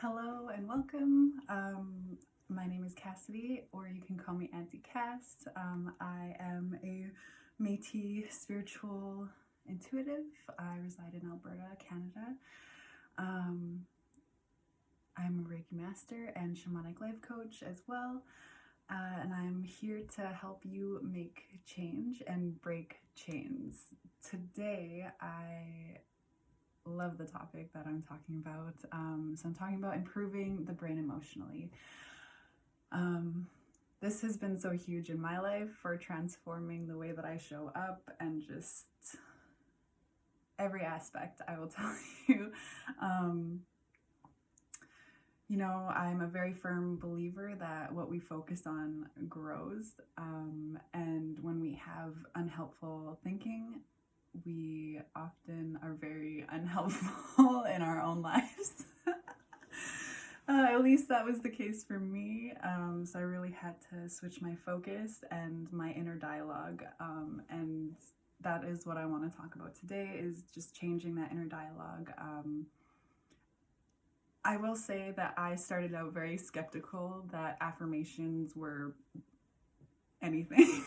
Hello and welcome. My name is Cassidy, or you can call me Auntie Cass. I am a Métis spiritual intuitive. I reside in Alberta, Canada. I'm a Reiki master and shamanic life coach as well. And I'm here to help you make change and break chains. Today, I love the topic that I'm talking about. So I'm talking about improving the brain emotionally. This has been so huge in my life for transforming the way that I show up and just every aspect, I will tell you. I'm a very firm believer that what we focus on grows. And when we have unhelpful thinking, we often are very unhelpful in our own lives. At least that was the case for me. So I really had to switch my focus and my inner dialogue. And that is what I want to talk about today, is just changing that inner dialogue. I will say that I started out very skeptical that affirmations were anything.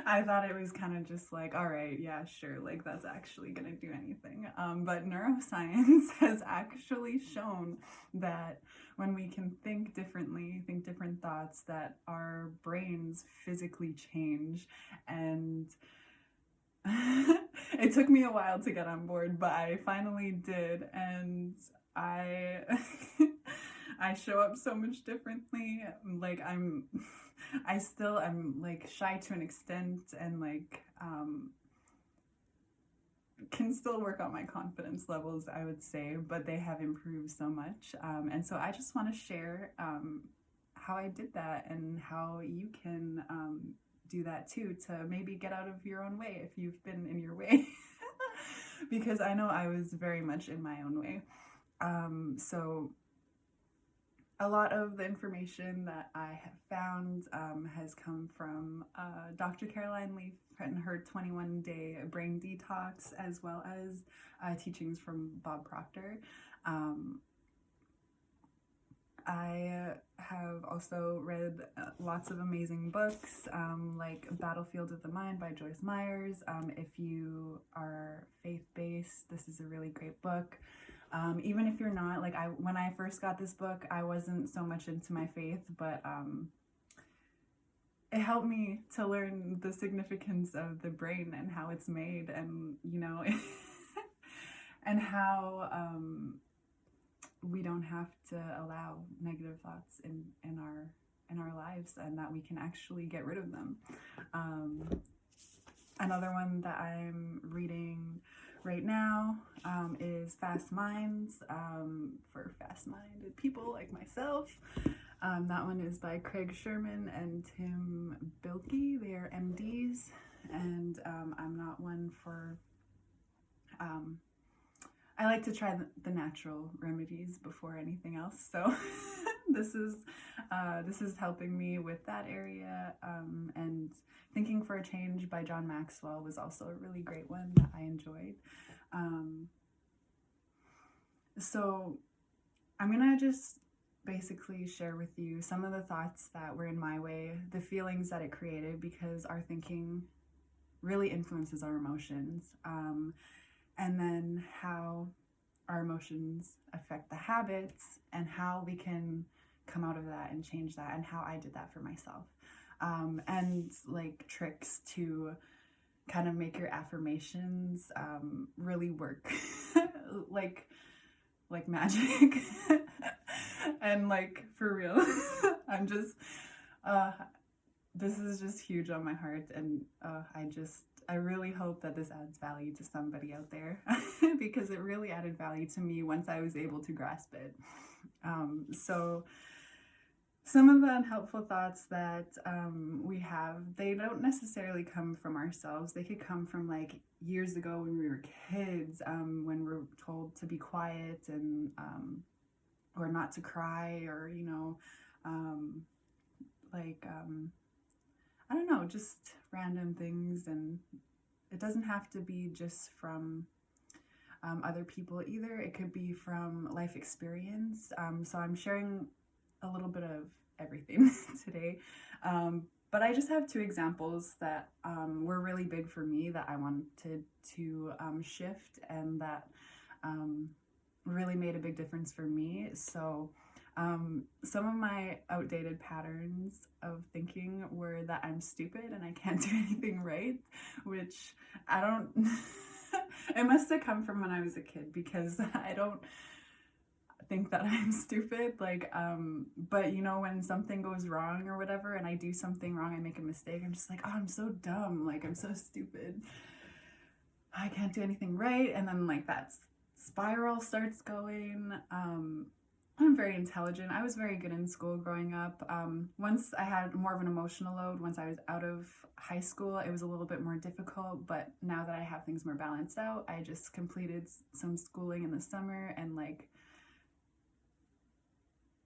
I thought it was kind of just like, all right, yeah, sure, like that's actually going to do anything. But neuroscience has actually shown that when we can think differently, think different thoughts, that our brains physically change. And it took me a while to get on board, but I finally did. And I show up so much differently. Like I still am like shy to an extent, and like can still work on my confidence levels, I would say, but they have improved so much. And so I just want to share how I did that and how you can do that too, to maybe get out of your own way if you've been in your way. Because I know I was very much in my own way. So a lot of the information that I have found has come from Dr. Caroline Leaf and her 21-day brain detox, as well as teachings from Bob Proctor. I have also read lots of amazing books, like Battlefield of the Mind by Joyce Myers. If you are faith-based, this is a really great book. Even if you're not, like when I first got this book, I wasn't so much into my faith, but it helped me to learn the significance of the brain and how it's made, and and how we don't have to allow negative thoughts in our lives, and that we can actually get rid of them. Another one that I'm reading right now is Fast Minds, for fast-minded people like myself. That one is by Craig Sherman and Tim Bilkey. They are MDs, and I'm not one for... I like to try the natural remedies before anything else, so this is helping me with that area. And Thinking for a Change by John Maxwell was also a really great one that I enjoyed. So I'm gonna just basically share with you some of the thoughts that were in my way, the feelings that it created, because our thinking really influences our emotions. And then how our emotions affect the habits, and how we can come out of that and change that, and how I did that for myself. And like tricks to kind of make your affirmations really work like magic. And like for real, I'm just this is just huge on my heart, and I really hope that this adds value to somebody out there, because it really added value to me once I was able to grasp it. So some of the unhelpful thoughts that we have, they don't necessarily come from ourselves. They could come from like years ago when we were kids, when we're told to be quiet and or not to cry, or I don't know, just random things. And it doesn't have to be just from other people either. It could be from life experience. So I'm sharing a little bit of everything today. But I just have two examples that were really big for me that I wanted to shift, and that really made a big difference for me. So some of my outdated patterns of thinking were that I'm stupid and I can't do anything right, which I don't, it must have come from when I was a kid, because I don't think that I'm stupid. But you know, when something goes wrong or whatever, and I do something wrong, I make a mistake, I'm just like, oh, I'm so dumb. Like, I'm so stupid. I can't do anything right. And then like that spiral starts going. I'm very intelligent. I was very good in school growing up. Once I had more of an emotional load, once I was out of high school, it was a little bit more difficult. But now that I have things more balanced out, I just completed some schooling in the summer, and like,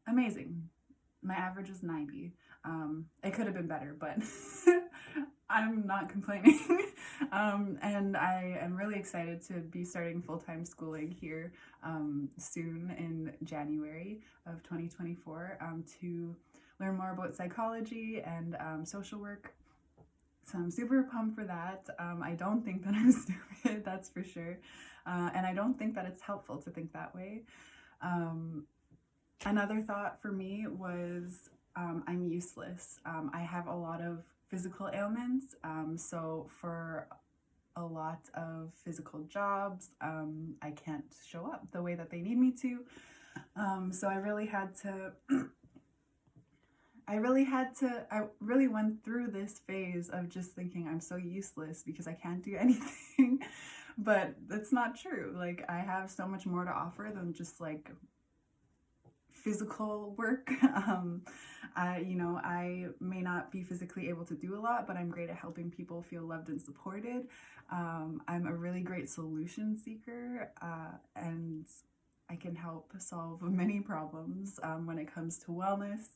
amazing. My average was 90. It could have been better, but I'm not complaining. And I am really excited to be starting full-time schooling here soon in January of 2024 to learn more about psychology and social work. So I'm super pumped for that. I don't think that I'm stupid, that's for sure. And I don't think that it's helpful to think that way. Another thought for me was I'm useless. I have a lot of physical ailments. So for a lot of physical jobs, I can't show up the way that they need me to. So I really went through this phase of just thinking I'm so useless because I can't do anything. But that's not true. Like, I have so much more to offer than just like physical work. I may not be physically able to do a lot, but I'm great at helping people feel loved and supported. I'm a really great solution seeker, and I can help solve many problems when it comes to wellness.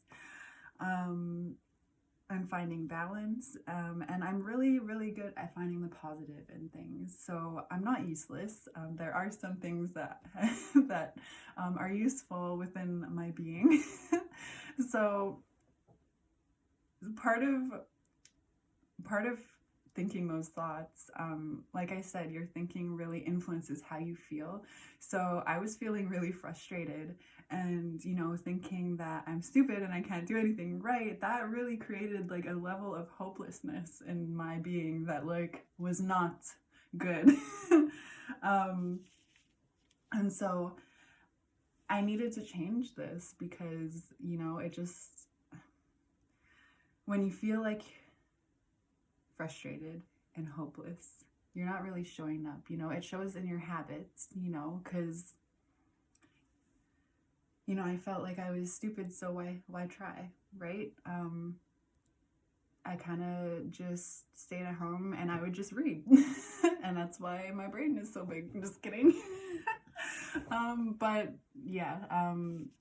I'm finding balance, and I'm really, really good at finding the positive in things. So I'm not useless. There are some things that that are useful within my being. So part of thinking those thoughts, like I said, your thinking really influences how you feel. So I was feeling really frustrated, and thinking that I'm stupid and I can't do anything right, that really created like a level of hopelessness in my being that like was not good. And so I needed to change this, because it just, when you feel like frustrated and hopeless, you're not really showing up. It shows in your habits, because I felt like I was stupid, so why try, right? I kind of just stayed at home and I would just read. And that's why my brain is so big. I'm just kidding. But yeah,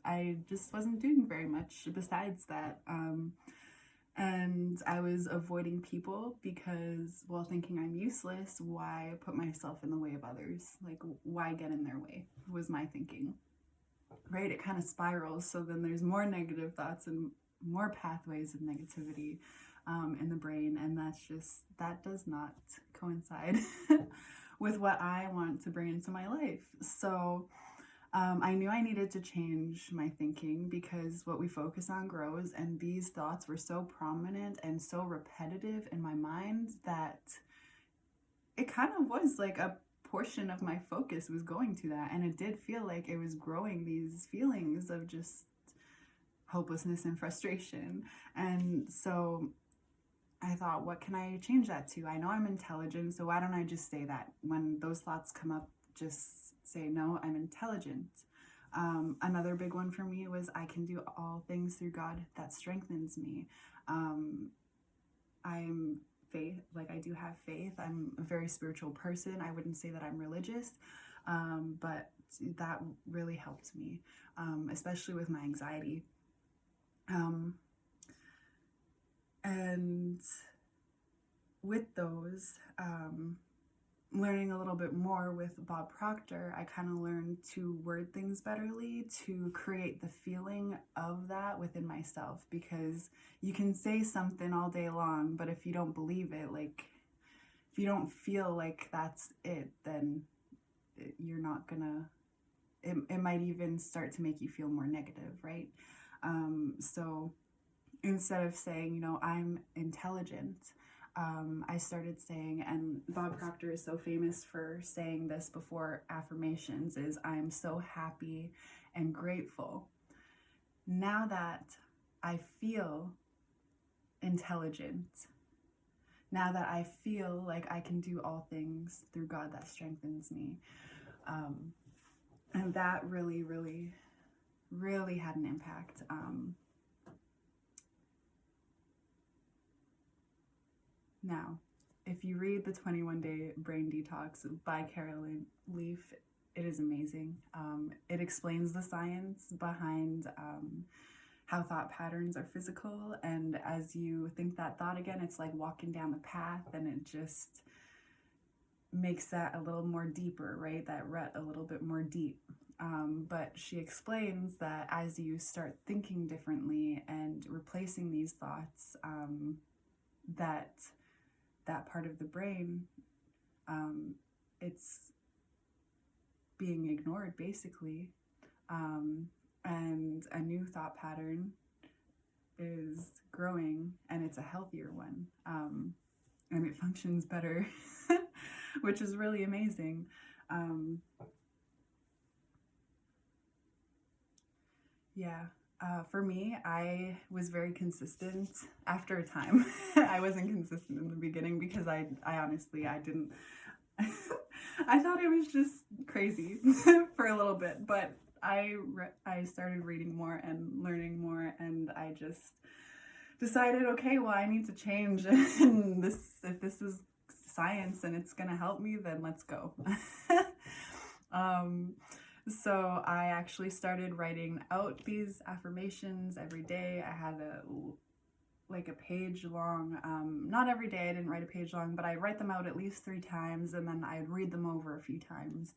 I just wasn't doing very much besides that. And I was avoiding people because, well, thinking I'm useless, why put myself in the way of others? Like, why get in their way, was my thinking, right? It kind of spirals. So then there's more negative thoughts and more pathways of negativity in the brain. And that does not coincide with what I want to bring into my life. So I knew I needed to change my thinking, because what we focus on grows, and these thoughts were so prominent and so repetitive in my mind that it kind of was like a portion of my focus was going to that, and it did feel like it was growing these feelings of just hopelessness and frustration. And so I thought, what can I change that to? I know I'm intelligent, so why don't I just say that when those thoughts come up? Just say, no, I'm intelligent. Another big one for me was, I can do all things through God that strengthens me. I'm faith, like I do have faith. I'm a very spiritual person. I wouldn't say that I'm religious, but that really helped me, especially with my anxiety. And with those, learning a little bit more with Bob Proctor, I kind of learned to word things betterly, to create the feeling of that within myself, because you can say something all day long, but if you don't believe it, like if you don't feel like that's it, then you're not gonna, it might even start to make you feel more negative, right? So instead of saying, you know, I'm intelligent, I started saying, and Bob Proctor is so famous for saying this before affirmations, is I'm so happy and grateful. Now that I feel intelligent, now that I feel like I can do all things through God that strengthens me. And that really, really, really had an impact. Now, if you read the 21-Day Brain Detox by Caroline Leaf, it is amazing. It explains the science behind how thought patterns are physical, and as you think that thought again, it's like walking down the path, and it just makes that a little more deeper, right? That rut a little bit more deep. But she explains that as you start thinking differently and replacing these thoughts, that part of the brain, it's being ignored basically, and a new thought pattern is growing, and it's a healthier one, and it functions better, which is really amazing. For me, I was very consistent after a time. I wasn't consistent in the beginning because I honestly, I didn't, I thought it was just crazy for a little bit, but I started reading more and learning more, and I just decided, okay, well, I need to change, and if this is science and it's gonna help me, then let's go. So I actually started writing out these affirmations every day. I had a page long, not every day, I didn't write a page long, but I write them out at least 3 times, and then I'd read them over a few times,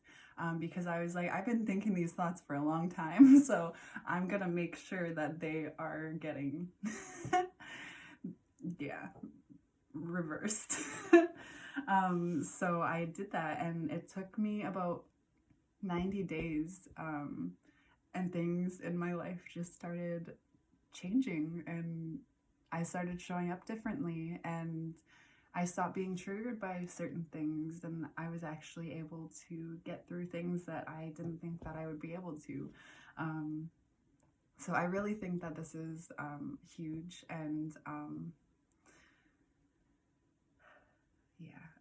because I was like, I've been thinking these thoughts for a long time, so I'm gonna make sure that they are getting, reversed. So I did that, and it took me about 90 days, and things in my life just started changing, and I started showing up differently, and I stopped being triggered by certain things, and I was actually able to get through things that I didn't think that I would be able to. So I really think that this is huge, and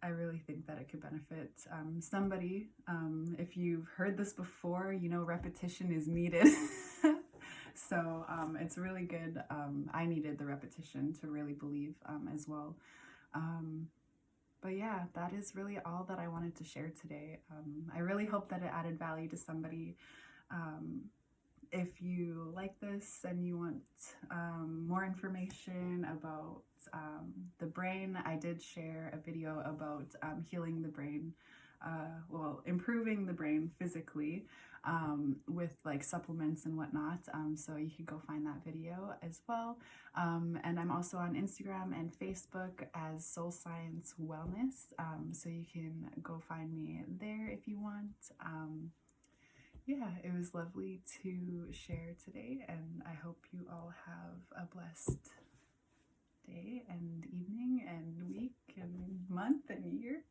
I really think that it could benefit somebody. If you've heard this before, you know repetition is needed. So it's really good. I needed the repetition to really believe as well. But yeah, that is really all that I wanted to share today. I really hope that it added value to somebody. If you like this and you want more information about the brain, I did share a video about healing the brain, improving the brain physically with like supplements and whatnot. So you can go find that video as well. And I'm also on Instagram and Facebook as Soul Science Wellness. So you can go find me there if you want. It was lovely to share today, and I hope you all have a blessed day and evening and week and month and year.